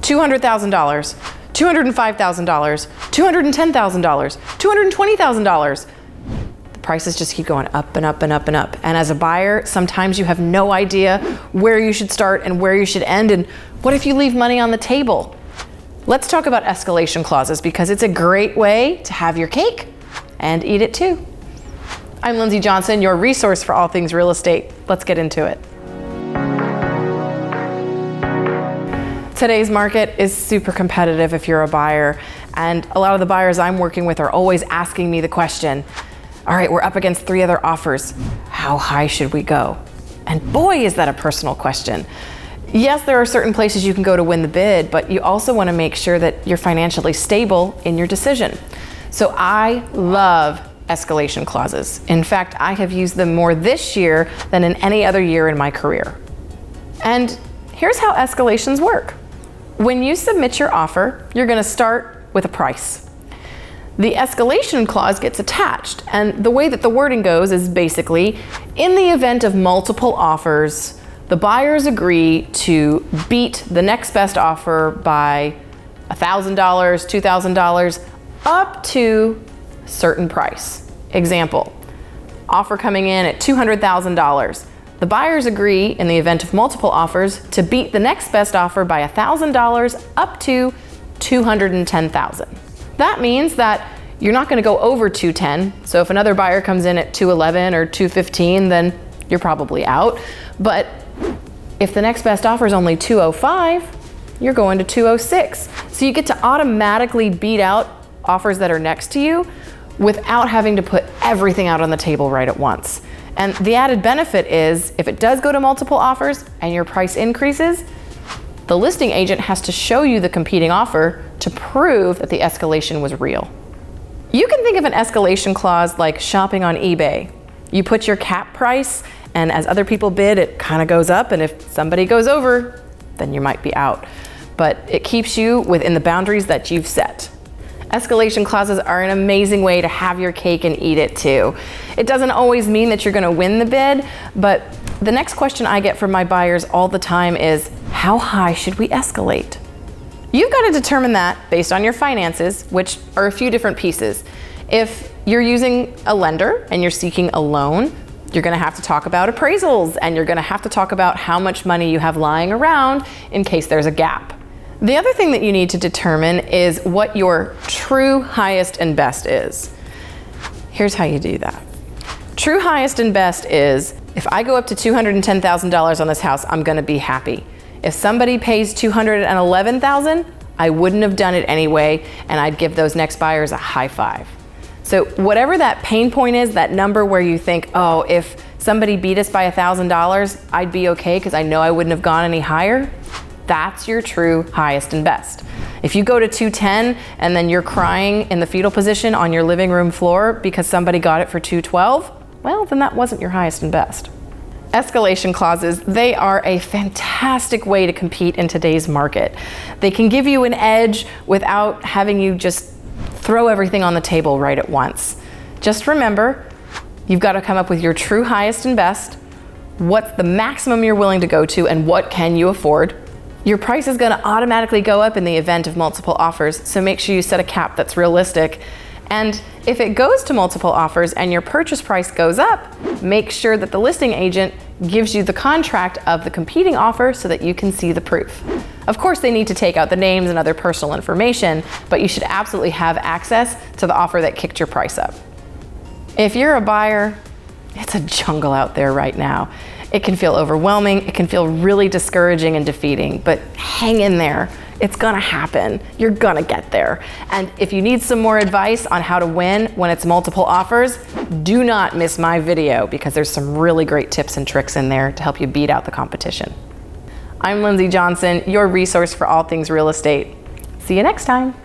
$200,000, $205,000, $210,000, $220,000. The prices just keep going up and up and up and up. And as a buyer, sometimes you have no idea where you should start and where you should end. And what if you leave money on the table? Let's talk about escalation clauses because it's a great way to have your cake and eat it too. I'm Lindsey Johnson, your resource for all things real estate. Let's get into it. Today's market is super competitive if you're a buyer, and a lot of the buyers I'm working with are always asking me the question, all right, we're up against 3 other offers. How high should we go? And boy, is that a personal question. Yes, there are certain places you can go to win the bid, but you also want to make sure that you're financially stable in your decision. So I love escalation clauses. In fact, I have used them more this year than in any other year in my career. And here's how escalations work. When you submit your offer, you're going to start with a price. The escalation clause gets attached, and the way that the wording goes is basically, in the event of multiple offers, the buyers agree to beat the next best offer by $1,000, $2,000, up to a certain price. Example, offer coming in at $200,000. The buyers agree, in the event of multiple offers, to beat the next best offer by $1,000 up to $210,000. That means that you're not going to go over $210,000. So if another buyer comes in at $211,000 or $215,000, then you're probably out. But if the next best offer is only $205,000, you're going to $206,000. So you get to automatically beat out offers that are next to you without having to put everything out on the table right at once. And the added benefit is, if it does go to multiple offers and your price increases, the listing agent has to show you the competing offer to prove that the escalation was real. You can think of an escalation clause like shopping on eBay. You put your cap price, and as other people bid, it kind of goes up, and if somebody goes over, then you might be out. But it keeps you within the boundaries that you've set. Escalation clauses are an amazing way to have your cake and eat it too. It doesn't always mean that you're going to win the bid, but the next question I get from my buyers all the time is, how high should we escalate? You've got to determine that based on your finances, which are a few different pieces. If you're using a lender and you're seeking a loan, you're going to have to talk about appraisals, and you're going to have to talk about how much money you have lying around in case there's a gap. The other thing that you need to determine is what your true highest and best is. Here's how you do that. True highest and best is, if I go up to $210,000 on this house, I'm going to be happy. If somebody pays $211,000, I wouldn't have done it anyway, and I'd give those next buyers a high five. So whatever that pain point is, that number where you think, oh, if somebody beat us by $1,000, I'd be okay because I know I wouldn't have gone any higher. That's your true highest and best. If you go to $210,000 and then you're crying in the fetal position on your living room floor because somebody got it for $212,000, well, then that wasn't your highest and best. Escalation clauses, they are a fantastic way to compete in today's market. They can give you an edge without having you just throw everything on the table right at once. Just remember, you've got to come up with your true highest and best, what's the maximum you're willing to go to, and what can you afford. Your price is going to automatically go up in the event of multiple offers, so make sure you set a cap that's realistic. And if it goes to multiple offers and your purchase price goes up, make sure that the listing agent gives you the contract of the competing offer so that you can see the proof. Of course, they need to take out the names and other personal information, but you should absolutely have access to the offer that kicked your price up. If you're a buyer, it's a jungle out there right now. It can feel overwhelming, it can feel really discouraging and defeating, but hang in there. It's gonna happen. You're gonna get there. And if you need some more advice on how to win when it's multiple offers, do not miss my video because there's some really great tips and tricks in there to help you beat out the competition. I'm Lindsey Johnson, your resource for all things real estate. See you next time.